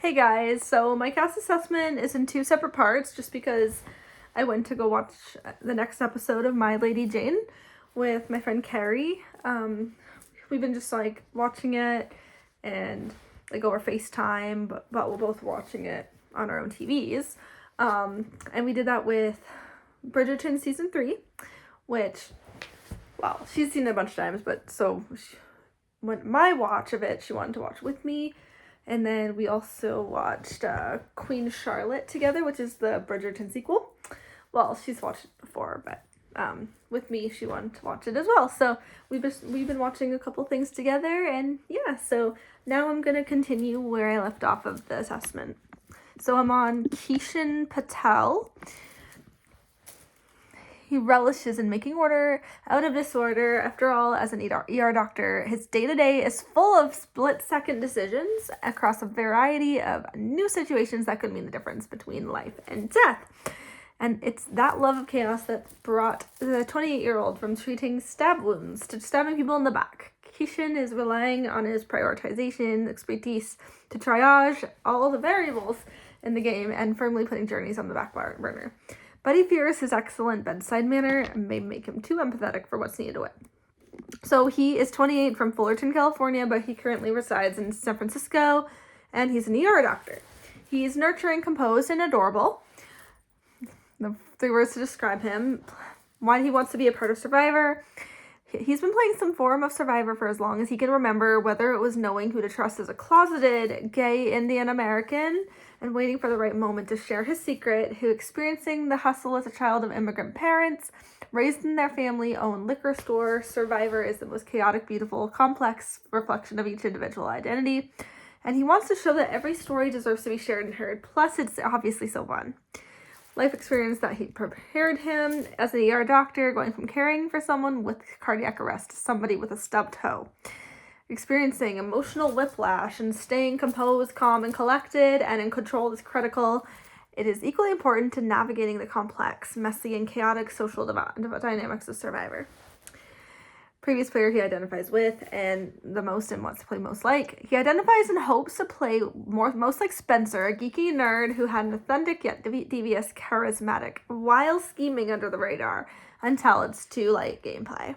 Hey guys, so my cast assessment is in two separate parts just because I went to go watch the next episode of My Lady Jane with my friend Carrie. We've been just like watching it and like over FaceTime, but we're both watching it on our own TVs. And we did that with Bridgerton season 3, which, well, she's seen it a bunch of times, but when my watch of it, she wanted to watch with me. And then we also watched Queen Charlotte together, which is the Bridgerton sequel. Well, she's watched it before, but with me, she wanted to watch it as well. So we've been watching a couple things together, and yeah. So now I'm gonna continue where I left off of the assessment. So I'm on Kishan Patel. He relishes in making order out of disorder. After all, as an ER doctor, his day-to-day is full of split-second decisions across a variety of new situations that could mean the difference between life and death. And it's that love of chaos that brought the 28-year-old from treating stab wounds to stabbing people in the back. Kishan is relying on his prioritization, expertise to triage all the variables in the game and firmly putting journeys on the back burner. But he fears his excellent bedside manner may make him too empathetic for what's needed to win. So he is 28 from Fullerton, California, but he currently resides in San Francisco, and he's an ER doctor. He's nurturing, composed, and adorable. The 3 words to describe him. Why he wants to be a part of Survivor. He's been playing some form of Survivor for as long as he can remember, whether it was knowing who to trust as a closeted gay Indian American and waiting for the right moment to share his secret, who experiencing the hustle as a child of immigrant parents, raised in their family-owned liquor store. Survivor is the most chaotic, beautiful, complex reflection of each individual identity, and he wants to show that every story deserves to be shared and heard, plus it's obviously so fun. Life experience that he prepared him as an ER doctor, going from caring for someone with cardiac arrest to somebody with a stubbed toe. Experiencing emotional whiplash and staying composed, calm, and collected and in control is critical. It is equally important to navigating the complex, messy, and chaotic social dynamics of Survivor. Previous player he identifies with and the most and wants to play most like. He identifies and hopes to play most like Spencer, a geeky nerd who had an authentic yet devious charismatic while scheming under the radar until it's too late gameplay.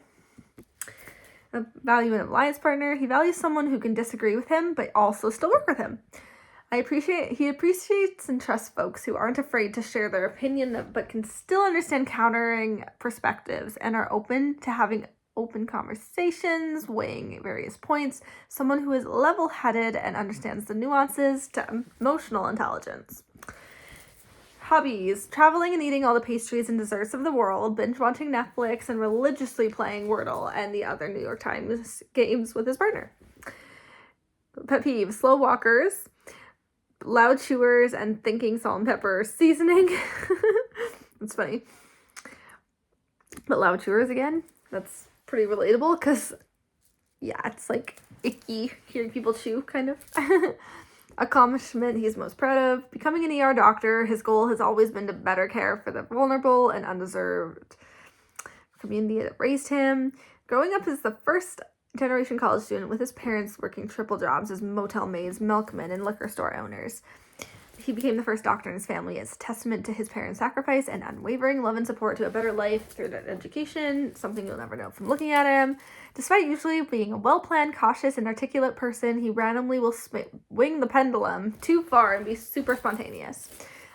A value an alliance partner. He values someone who can disagree with him but also still work with him. He appreciates and trusts folks who aren't afraid to share their opinion but can still understand countering perspectives and are open to having open conversations, weighing various points, someone who is level-headed and understands the nuances to emotional intelligence. Hobbies: traveling and eating all the pastries and desserts of the world, binge-watching Netflix, and religiously playing Wordle and the other New York Times games with his partner. Pet peeves: slow walkers, loud chewers, and thinking salt and pepper seasoning. It's funny. But loud chewers again, that's pretty relatable because, yeah, it's like icky hearing people chew, kind of. Accomplishment he's most proud of: becoming an ER doctor. His goal has always been to better care for the vulnerable and undeserved community that raised him. Growing up as the first generation college student with his parents working triple jobs as motel maids, milkmen, and liquor store owners. He became the first doctor in his family as a testament to his parents' sacrifice and unwavering love and support to a better life through education, something you'll never know from looking at him. Despite usually being a well-planned, cautious, and articulate person, he randomly will swing the pendulum too far and be super spontaneous.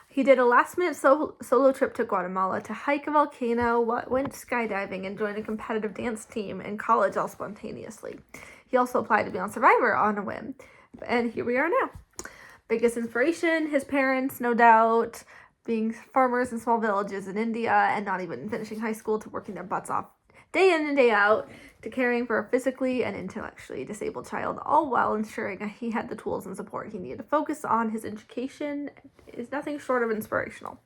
He did a last-minute solo trip to Guatemala to hike a volcano, went skydiving, and joined a competitive dance team in college all spontaneously. He also applied to be on Survivor on a whim, and here we are now. Biggest inspiration: his parents, no doubt, being farmers in small villages in India and not even finishing high school to working their butts off day in and day out to caring for a physically and intellectually disabled child, all while ensuring that he had the tools and support he needed to focus on his education is nothing short of inspirational.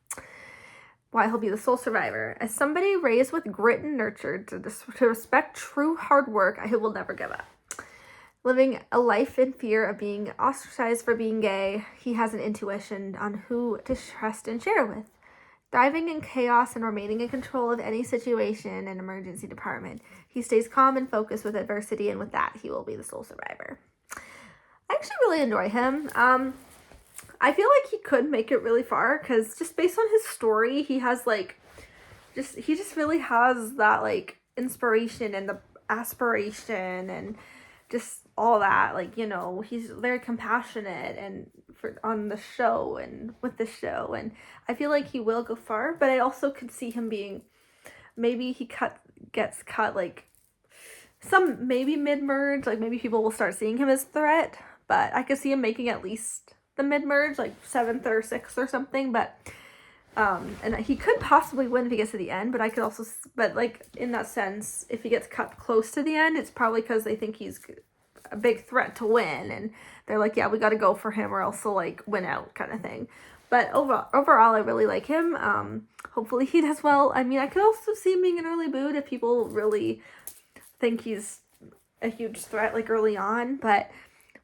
Why he'll be the sole survivor: as somebody raised with grit and nurtured to respect true hard work, he will never give up. Living a life in fear of being ostracized for being gay, he has an intuition on who to trust and share with. Thriving in chaos and remaining in control of any situation and emergency department, he stays calm and focused with adversity, and with that, he will be the sole survivor. I actually really enjoy him. I feel like he could make it really far, because just based on his story, he has like, he just really has that like inspiration and the aspiration and just all that. Like, you know, he's very compassionate and on the show and with the show, and I feel like he will go far. But I also could see him being, maybe he gets cut like some, maybe mid-merge, like maybe people will start seeing him as threat, but I could see him making at least the mid-merge, like 7th or 6th or something. But and he could possibly win if he gets to the end, but I could also, but like in that sense, if he gets cut close to the end, it's probably because they think he's a big threat to win, and they're like, yeah, we got to go for him or else he'll like win out, kind of thing. But overall, I really like him. Hopefully he does well. I mean, I could also see him being an early boot if people really think he's a huge threat like early on, but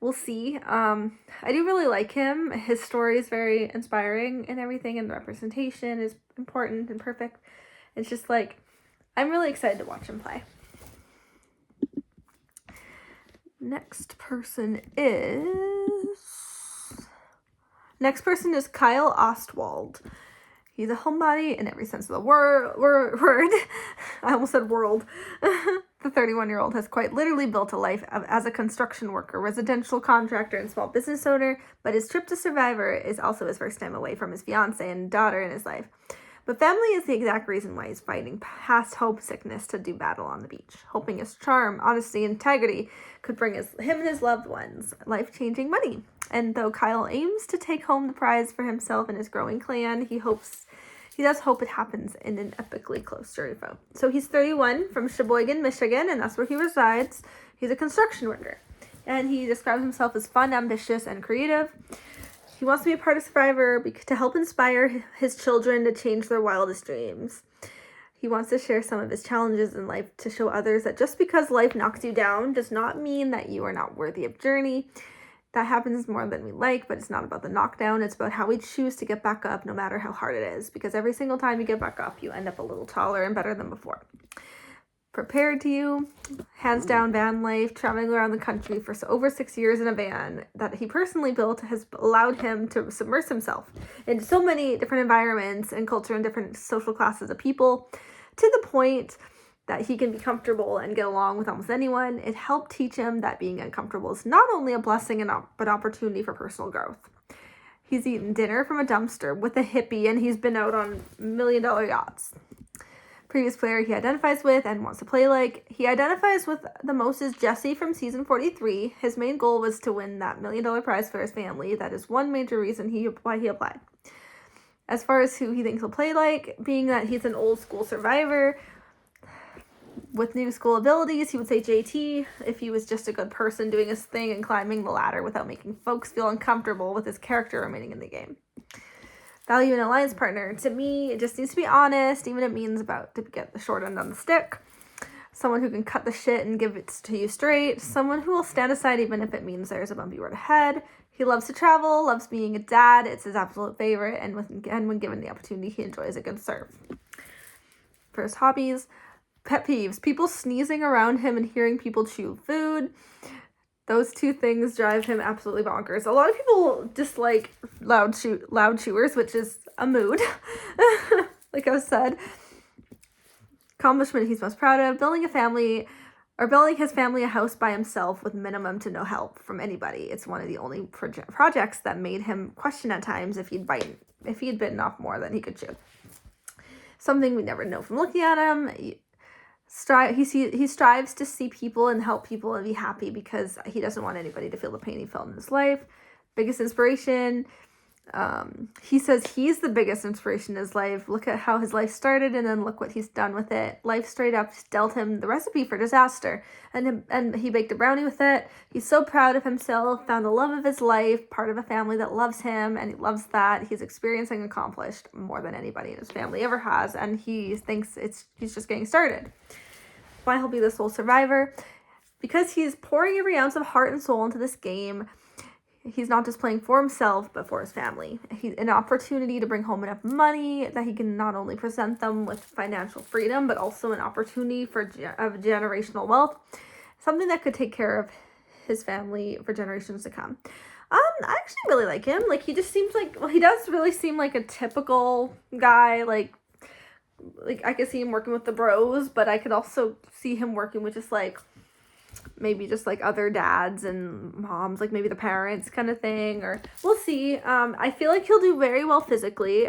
we'll see. I do really like him. His story is very inspiring and everything, and the representation is important and perfect. It's just like, I'm really excited to watch him play. Next person is Kyle Ostwald. He's a homebody in every sense of the word. I almost said world. The 31-year-old has quite literally built a life as a construction worker, residential contractor, and small business owner, but his trip to Survivor is also his first time away from his fiancée and daughter in his life. But family is the exact reason why he's fighting past homesickness to do battle on the beach, hoping his charm, honesty, and integrity could bring him and his loved ones life-changing money. And though Kyle aims to take home the prize for himself and his growing clan, he does hope it happens in an epically close jury vote. So he's 31, from Sheboygan, Michigan, and that's where he resides. He's a construction worker, and he describes himself as fun, ambitious, and creative. He wants to be a part of Survivor to help inspire his children to change their wildest dreams. He wants to share some of his challenges in life to show others that just because life knocks you down does not mean that you are not worthy of journey. That happens more than we like, but it's not about the knockdown. It's about how we choose to get back up no matter how hard it is, because every single time you get back up, you end up a little taller and better than before. Prepared to you, hands down van life, traveling around the country for over 6 years in a van that he personally built has allowed him to submerge himself in so many different environments and culture and different social classes of people, to the point that he can be comfortable and get along with almost anyone. It helped teach him that being uncomfortable is not only a blessing but opportunity for personal growth. He's eaten dinner from a dumpster with a hippie, and he's been out on $1 million yachts. Previous player he identifies with and wants to play like. He identifies with the most is Jesse from season 43. His main goal was to win that $1 million prize for his family. That is one major reason why he applied. As far as who he thinks he'll play like, being that he's an old school survivor with new school abilities, he would say JT if he was just a good person doing his thing and climbing the ladder without making folks feel uncomfortable with his character remaining in the game. Value an alliance partner. To me, it just needs to be honest, even if it means about to get the short end on the stick. Someone who can cut the shit and give it to you straight. Someone who will stand aside even if it means there's a bumpy road ahead. He loves to travel, loves being a dad. It's his absolute favorite, and when given the opportunity, he enjoys a good serve. For his hobbies, pet peeves. People sneezing around him and hearing people chew food. Those two things drive him absolutely bonkers. A lot of people dislike loud chewers, which is a mood. Like I said. Accomplishment he's most proud of. Building his family a house by himself with minimum to no help from anybody. It's one of the only projects that made him question at times if he'd bitten off more than he could chew. Something we never know from looking at him. He strives to see people and help people and be happy because he doesn't want anybody to feel the pain he felt in his life. Biggest inspiration. He says he's the biggest inspiration in his life. Look at how his life started and then look what he's done with it. Life straight up dealt him the recipe for disaster, and he baked a brownie with it. He's so proud of himself, found the love of his life, part of a family that loves him, and he loves that. He's experienced and accomplished more than anybody in his family ever has, and he thinks he's just getting started. Why he'll be the sole survivor? Because he's pouring every ounce of heart and soul into this game. He's not just playing for himself, but for his family. He's an opportunity to bring home enough money that he can not only present them with financial freedom, but also an opportunity of generational wealth, something that could take care of his family for generations to come. I actually really like him. Like, he just seems like, well, he does really seem like a typical guy. Like I could see him working with the bros, but I could also see him working with just like maybe just like other dads and moms, like maybe the parents kind of thing, or we'll see. I feel like he'll do very well physically.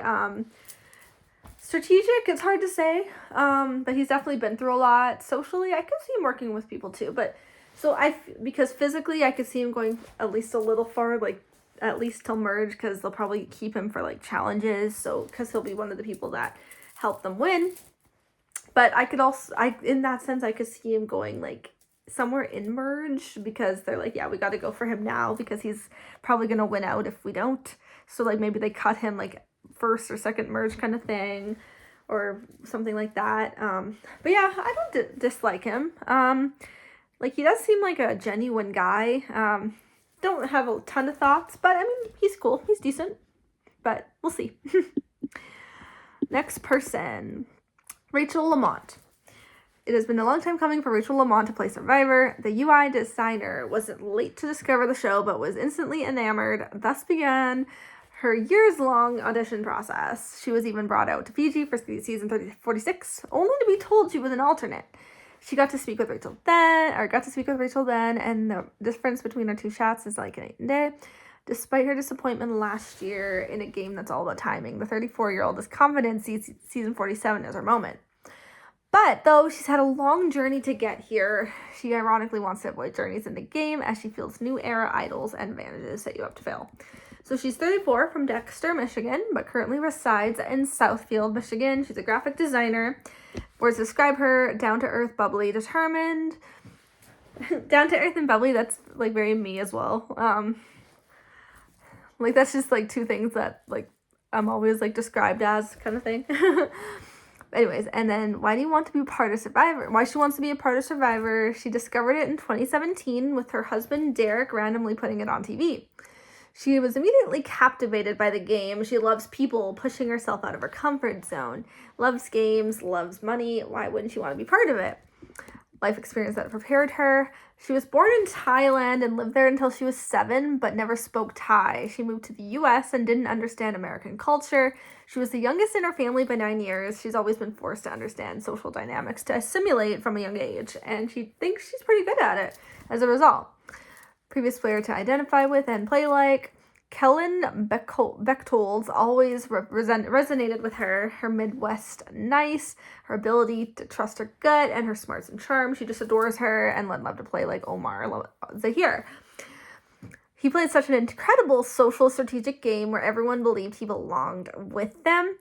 Strategic, it's hard to say, but he's definitely been through a lot. Socially, I could see him working with people too, but so because physically I could see him going at least a little far, like at least till merge, because they'll probably keep him for like challenges, so because he'll be one of the people that help them win. But I could also, in that sense, I could see him going like somewhere in merge, because they're like, yeah, we got to go for him now because he's probably gonna win out if we don't. So like maybe they cut him like first or second merge kind of thing, or something like that. But yeah, I don't dislike him. Like, he does seem like a genuine guy. Don't have a ton of thoughts, but I mean, he's cool. He's decent, but we'll see. Next person, Rachel Lamont. It has been a long time coming for Rachel Lamont to play Survivor. The UI designer wasn't late to discover the show, but was instantly enamored. Thus began her years-long audition process. She was even brought out to Fiji for season 46, only to be told she was an alternate. She got to speak with Rachel then, and the difference between our two chats is like night and day. Despite her disappointment last year in a game that's all about timing, the 34-year-old is confident season 47 is her moment. But though she's had a long journey to get here, she ironically wants to avoid journeys in the game as she feels new era idols and advantages set you up to fail. So she's 34 from Dexter, Michigan, but currently resides in Southfield, Michigan. She's a graphic designer. Words describe her: down-to-earth, bubbly, determined. Down-to-earth and bubbly, that's like very me as well. Like, that's just like two things that like I'm always like described as, kind of thing. Anyways, and then why do you want to be part of Survivor? Why she wants to be a part of Survivor? She discovered it in 2017 with her husband Derek randomly putting it on TV. She was immediately captivated by the game. She loves people, pushing herself out of her comfort zone, loves games, loves money. Why wouldn't she want to be part of it? Life experience that prepared her. She was born in Thailand and lived there until she was 7, but never spoke Thai. She moved to the US and didn't understand American culture. She was the youngest in her family by 9 years. She's always been forced to understand social dynamics to assimilate from a young age, and she thinks she's pretty good at it as a result. Previous player to identify with and play like. Kellen Bechtolds always resonated with her. Her Midwest nice, her ability to trust her gut, and her smarts and charm. She just adores her and would love to play like Omar Zahir. He played such an incredible social strategic game where everyone believed he belonged with them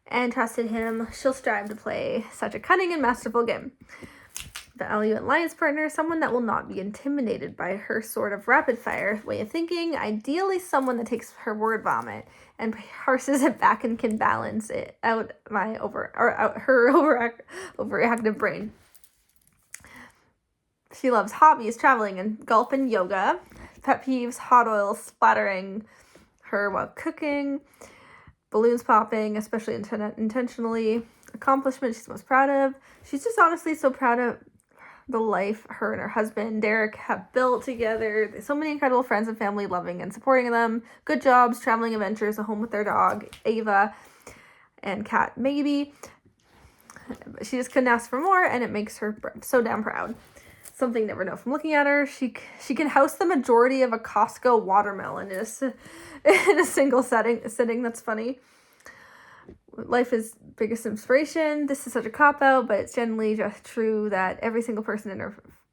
and trusted him. She'll strive to play such a cunning and masterful game. The Alliance alliance partner, someone that will not be intimidated by her sort of rapid-fire way of thinking, ideally someone that takes her word vomit and parses it back and can balance it out her overactive brain. She loves hobbies, traveling, and golf and yoga. Pet peeves: hot oil splattering her while cooking, balloons popping, especially intentionally. Accomplishment she's most proud of. She's just honestly so proud of the life her and her husband Derek have built together. There's so many incredible friends and family loving and supporting them. Good jobs, traveling adventures, a home with their dog Ava and cat Maybe. She just couldn't ask for more, and it makes her so damn proud. Something you never know from looking at her. She can house the majority of a Costco watermelon in a single sitting. That's funny. Life is biggest inspiration. This is such a cop-out, but it's generally just true that every single person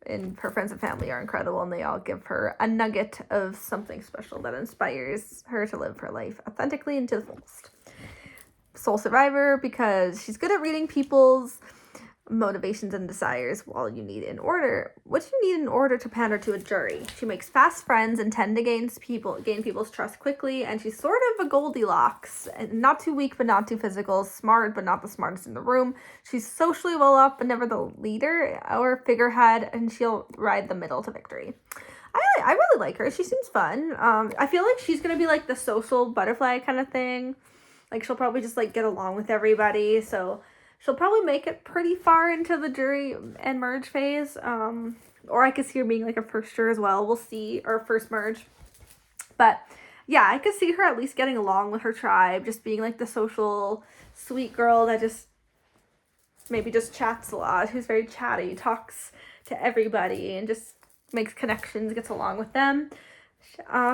in her friends and family are incredible, and they all give her a nugget of something special that inspires her to live her life authentically and to the fullest. Soul Survivor, because she's good at reading people's motivations and desires what you need in order to pander to a jury. She makes fast friends and tend to gain people's trust quickly, and she's sort of a Goldilocks, not too weak but not too physical, smart but not the smartest in the room. She's socially well off but never the leader or figurehead, and she'll ride the middle to victory. I really like her. She seems fun. I feel like she's gonna be like the social butterfly kind of thing. Like, she'll probably just like get along with everybody, so she'll probably make it pretty far into the jury and merge phase. Or I could see her being like a first juror as well. We'll see. Or first merge. But yeah, I could see her at least getting along with her tribe, just being like the social, sweet girl that just maybe just chats a lot, who's very chatty, talks to everybody, and just makes connections, gets along with them.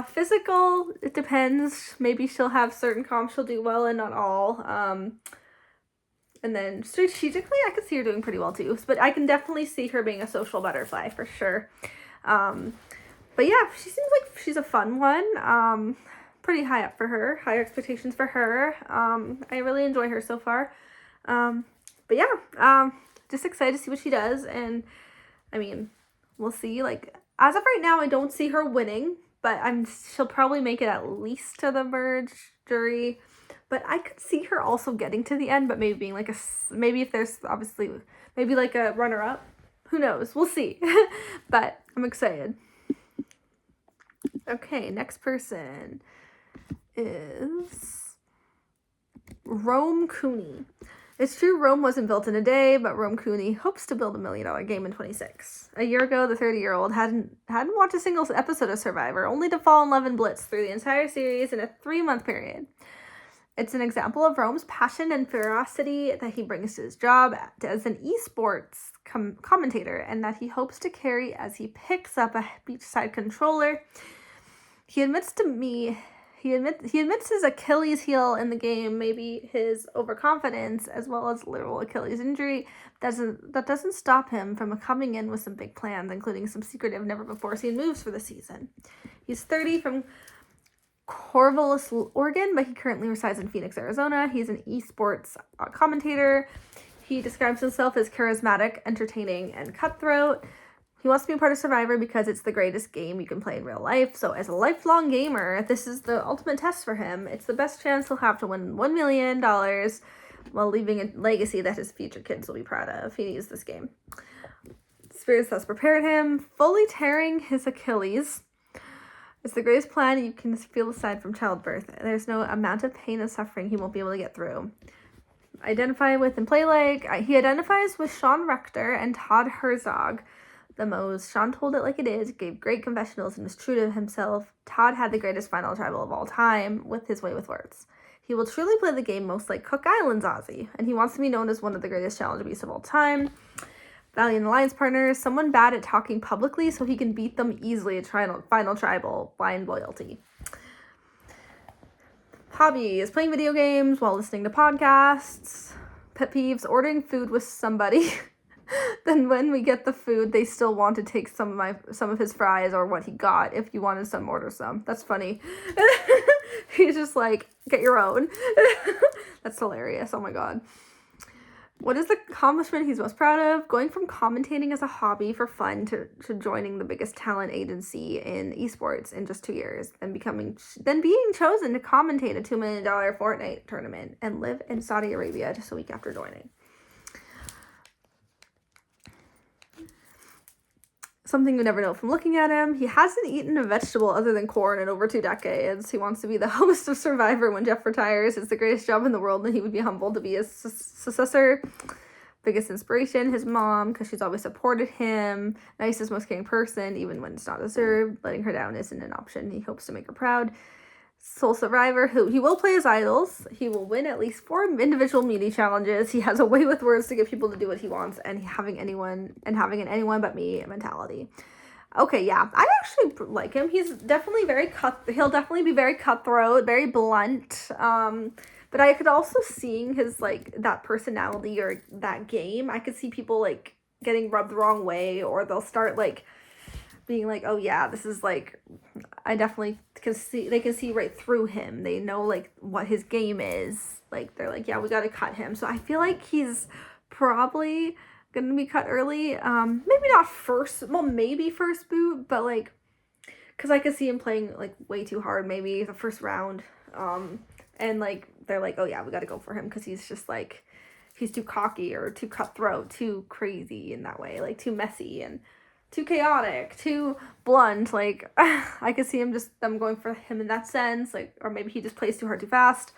Physical, it depends. Maybe she'll have certain comps she'll do well in, not all. And then strategically, I could see her doing pretty well too. But I can definitely see her being a social butterfly for sure. But yeah, she seems like she's a fun one. Pretty high up for her. High expectations for her. I really enjoy her so far. But yeah, just excited to see what she does. And I mean, we'll see. Like, as of right now, I don't see her winning, but she'll probably make it at least to the merge jury. But I could see her also getting to the end, but maybe being like maybe if there's obviously, maybe like a runner-up. Who knows? We'll see. But I'm excited. Okay, next person is Rome Cooney. It's true Rome wasn't built in a day, but Rome Cooney hopes to build $1 million game in 26. A year ago, the 30-year-old hadn't watched a single episode of Survivor, only to fall in love and blitz through the entire series in a 3-month period. It's an example of Rome's passion and ferocity that he brings to his job as an esports commentator, and that he hopes to carry as he picks up a beachside controller. He admits his Achilles heel in the game, maybe his overconfidence, as well as literal Achilles injury. That doesn't stop him from coming in with some big plans, including some secretive, never-before-seen moves for the season. He's 30, from Corvallis, Oregon, but he currently resides in Phoenix, Arizona. He's an esports commentator. He describes himself as charismatic, entertaining, and cutthroat. He wants to be a part of Survivor because it's the greatest game you can play in real life. So as a lifelong gamer, this is the ultimate test for him. It's the best chance he'll have to win $1 million while leaving a legacy that his future kids will be proud of. He needs this game. Spirits has prepared him, fully tearing his Achilles. It's the greatest plan you can feel aside from childbirth. There's no amount of pain and suffering he won't be able to get through. Identify with and play like. He identifies with Sean Rector and Todd Herzog the most. Sean told it like it is, gave great confessionals, and was true to himself. Todd had the greatest final tribal of all time with his way with words. He will truly play the game most like Cook Islands Ozzy, and he wants to be known as one of the greatest challenge beasts of all time. Valiant alliance partners, someone bad at talking publicly so he can beat them easily at final tribal, blind loyalty. Hobby is playing video games while listening to podcasts. Pet peeves, ordering food with somebody. Then when we get the food, they still want to take some of his fries or what he got. If you wanted some, order some. That's funny. He's just like, get your own. That's hilarious. Oh my god. What is the accomplishment he's most proud of? Going from commentating as a hobby for fun to joining the biggest talent agency in esports in just 2 years, then being chosen to commentate a $2 million Fortnite tournament and live in Saudi Arabia just a week after joining. Something you never know from looking at him. He hasn't eaten a vegetable other than corn in over 2 decades. He wants to be the host of Survivor when Jeff retires. It's the greatest job in the world, and he would be humbled to be his successor. Biggest inspiration, his mom, because she's always supported him. Nicest, most caring person, even when it's not deserved. Letting her down isn't an option. He hopes to make her proud. Sole survivor, he will play his idols. He will win at least 4 individual media challenges. He has a way with words to get people to do what he wants, and having an anyone but me mentality. Okay, yeah, I actually like him. He's definitely he'll definitely be very cutthroat, very blunt. But I could also see his like that personality or that game. I could see people like getting rubbed the wrong way, or they'll start like being like, oh yeah, this is like, I definitely can see right through him. They know like what his game is. Like they're like, yeah, we got to cut him. So I feel like he's probably going to be cut early. Maybe not maybe first boot, but like, cause I could see him playing like way too hard, maybe the first round. And like, they're like, oh yeah, we got to go for him. Cause he's just like, he's too cocky or too cutthroat, too crazy in that way, like too messy and too chaotic, too blunt. Like, I could see them going for him in that sense, like, or maybe he just plays too hard too fast.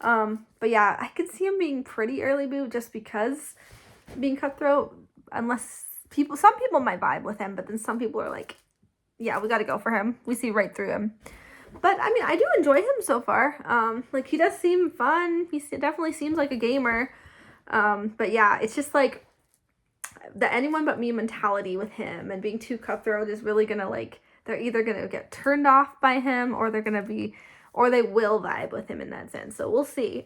But yeah, I could see him being pretty early boot just because being cutthroat, unless some people might vibe with him, but then some people are like, yeah, we got to go for him. We see right through him. But I mean, I do enjoy him so far. Like, he does seem fun. He definitely seems like a gamer. But yeah, it's just like the anyone but me mentality with him, and being too cutthroat is really gonna, like, they're either gonna get turned off by him, or they're gonna be, or they will vibe with him in that sense. So we'll see.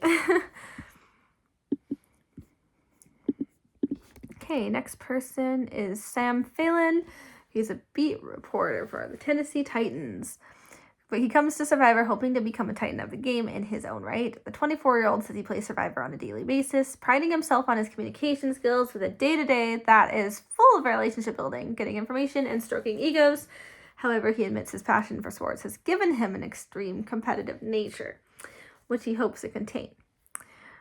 Okay, next person is Sam Phelan. He's a beat reporter for the Tennessee Titans. But he comes to Survivor hoping to become a Titan of the game in his own right. The 24-year-old says he plays Survivor on a daily basis, priding himself on his communication skills with a day-to-day that is full of relationship building, getting information, and stroking egos. However, he admits his passion for sports has given him an extreme competitive nature, which he hopes to contain.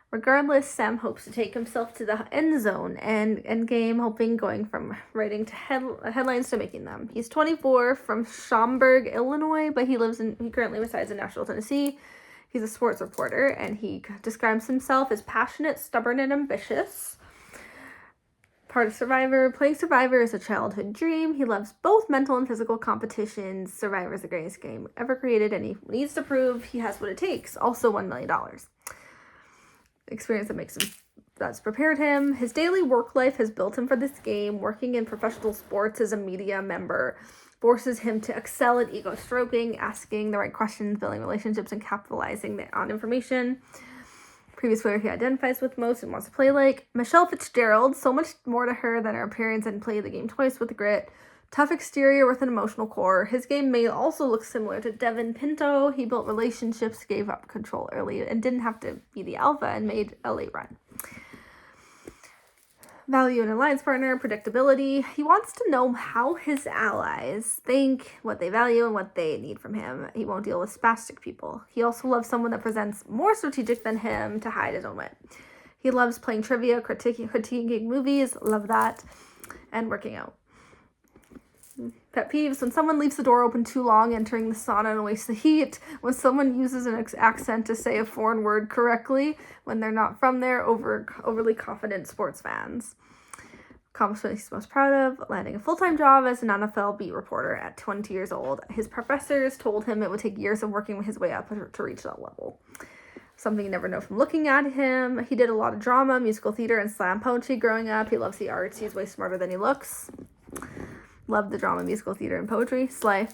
Regardless, Sam hopes to take himself to the end zone and end game, hoping going from writing to headlines to making them. He's 24, from Schaumburg, Illinois, but he currently resides in Nashville, Tennessee. He's a sports reporter, and he describes himself as passionate, stubborn, and ambitious. Part of Survivor. Playing Survivor is a childhood dream. He loves both mental and physical competitions. Survivor is the greatest game ever created, and he needs to prove he has what it takes. Also, $1 million. Experience that's prepared him. His daily work life has built him for this game. Working in professional sports as a media member forces him to excel at ego stroking, asking the right questions, building relationships, and capitalizing on information. Previous player he identifies with most and wants to play like. Michelle Fitzgerald, so much more to her than her appearance, and played the game twice with grit. Tough exterior with an emotional core. His game may also look similar to Devin Pinto. He built relationships, gave up control early, and didn't have to be the alpha, and made a late run. Value an alliance partner, predictability. He wants to know how his allies think, what they value, and what they need from him. He won't deal with spastic people. He also loves someone that presents more strategic than him to hide his own wit. He loves playing trivia, critiquing movies, love that, and working out. Pet peeves: when someone leaves the door open too long, entering the sauna and wastes the heat. When someone uses an accent to say a foreign word correctly when they're not from there. Overly confident sports fans. Accomplishment he's most proud of: landing a full-time job as an NFL beat reporter at 20 years old. His professors told him it would take years of working his way up to reach that level. Something you never know from looking at him. He did a lot of drama, musical theater, and slam poetry growing up. He loves the arts. He's way smarter than he looks. Love the drama, musical theater, and poetry. Slay.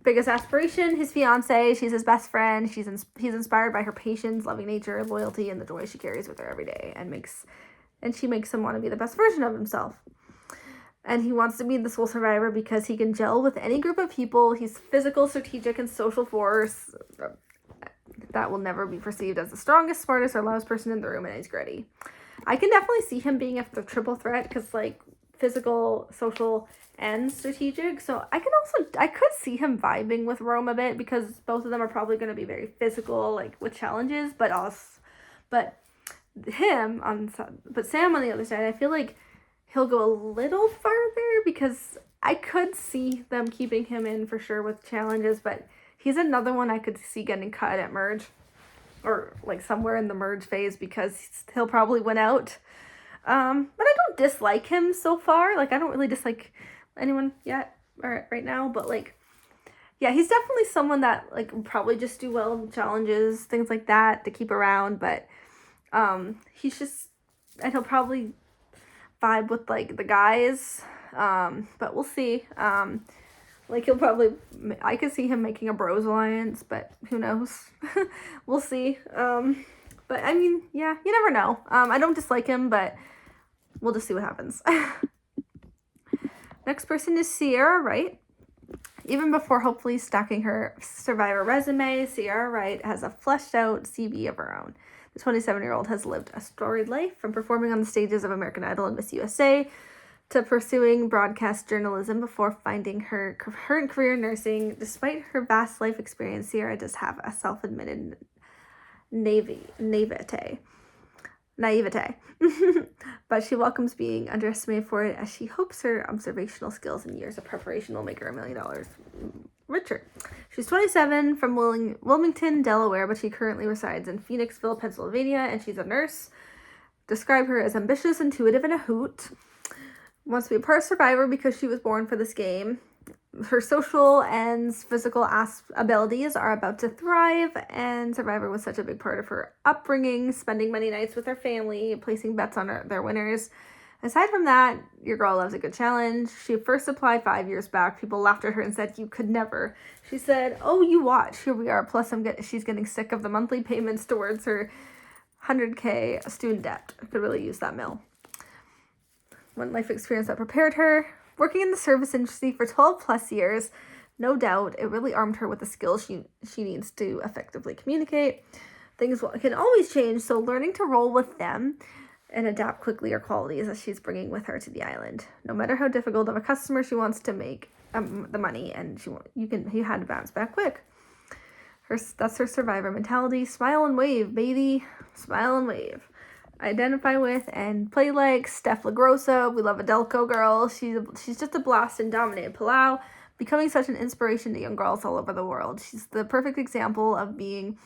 Biggest aspiration: his fiance. She's his best friend. He's inspired by her patience, loving nature, loyalty, and the joy she carries with her every day, and she makes him want to be the best version of himself. And he wants to be the sole survivor because he can gel with any group of people. He's physical, strategic, and social force that will never be perceived as the strongest, smartest, or loudest person in the room, and he's gritty. I can definitely see him being a triple threat, because, like, physical, social, and strategic. So I could see him vibing with Rome a bit, because both of them are probably going to be very physical, like with challenges, but Sam on the other side, I feel like he'll go a little farther, because I could see them keeping him in for sure with challenges, but he's another one I could see getting cut at merge, or like somewhere in the merge phase, because he'll probably win out. But I don't dislike him so far. Like, I don't really dislike anyone yet, or right now, but like, yeah, he's definitely someone that like will probably just do well in challenges, things like that, to keep around, but he's just, and he'll probably vibe with like the guys, but we'll see. Like, I could see him making a bros alliance, but who knows? We'll see. But I mean, yeah, you never know. I don't dislike him, but we'll just see what happens. Next person is Sierra Wright. Even before hopefully stacking her Survivor resume, Sierra Wright has a fleshed out CV of her own. The 27-year-old has lived a storied life, from performing on the stages of American Idol and Miss USA to pursuing broadcast journalism before finding her current career in nursing. Despite her vast life experience, Sierra does have a self-admitted naivete. But she welcomes being underestimated for it, as she hopes her observational skills and years of preparation will make her $1 million richer. She's 27, from Wilmington, Delaware, but she currently resides in Phoenixville, Pennsylvania, and she's a nurse. Describe her as ambitious, intuitive, and a hoot. Wants to be a part of Survivor because she was born for this game. Her social and physical abilities are about to thrive, and Survivor was such a big part of her upbringing, spending many nights with her family, placing bets on their winners. Aside from that, your girl loves a good challenge. She first applied 5 years back. People laughed at her and said, "You could never." She said, "Oh, you watch. Here we are." Plus, she's getting sick of the monthly payments towards her $100K student debt. I could really use that mill. One life experience that prepared her. Working in the service industry for 12 plus years, no doubt, it really armed her with the skills she needs to effectively communicate. Things can always change, so learning to roll with them and adapt quickly are qualities that she's bringing with her to the island. No matter how difficult of a customer she wants to make the money, and you had to bounce back quick. That's her Survivor mentality. Smile and wave, baby. Smile and wave. Identify with and play like Steph LaGrossa. We love Adelco girl. She's just a blast and dominated Palau, becoming such an inspiration to young girls all over the world. She's the perfect example of being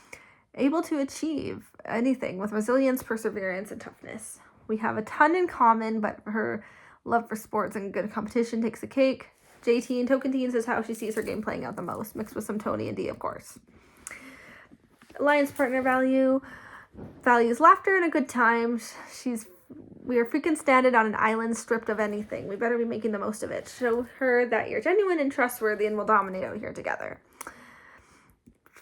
able to achieve anything with resilience, perseverance, and toughness. We have a ton in common, but her love for sports and good competition takes the cake. JT and Token Teens is how she sees her game playing out the most, mixed with some Tony and D, of course. Alliance partner values laughter and a good time. We are freaking stranded on an island stripped of anything. We better be making the most of it. Show her that you're genuine and trustworthy and we'll dominate out here together.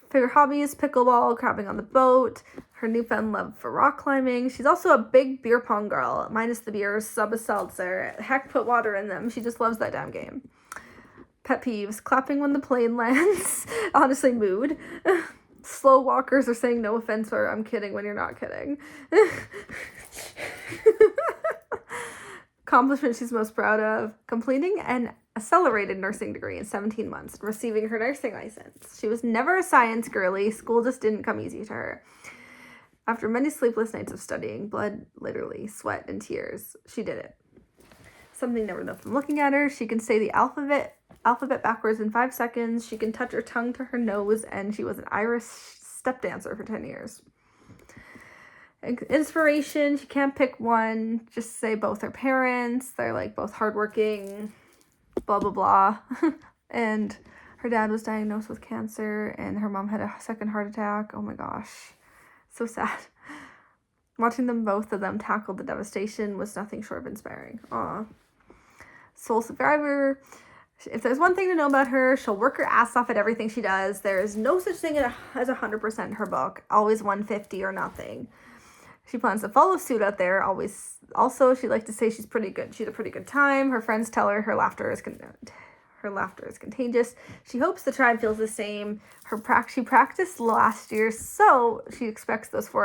Favorite hobbies, pickleball, crabbing on the boat, her newfound love for rock climbing. She's also a big beer pong girl, minus the beers, sub a seltzer. Heck, put water in them. She just loves that damn game. Pet peeves, clapping when the plane lands. Honestly, mood. Slow walkers are saying no offense or I'm kidding when you're not kidding. Accomplishment she's most proud of: completing an accelerated nursing degree in 17 months, receiving her nursing license. She was never a science girly. School just didn't come easy to her. After many sleepless nights of studying, blood, literally, sweat, and tears, she did it. Something never left from looking at her. She can say the alphabet backwards in 5 seconds. She can touch her tongue to her nose, and she was an Irish step dancer for 10 years. Inspiration, she can't pick one. Just say both her parents. They're like both hardworking, blah, blah, blah. And her dad was diagnosed with cancer, and her mom had a second heart attack. Oh my gosh. So sad. Watching both of them tackle the devastation was nothing short of inspiring. Aw. Soul Survivor. If there's one thing to know about her, she'll work her ass off at everything she does. There is no such thing as 100% in her book. Always 150 or nothing. She plans to follow suit out there. Always. Also, she'd like to say she's pretty good. She's a pretty good time. Her friends tell her her laughter is contagious. She hopes the tribe feels the same. She practiced last year, so she expects those 4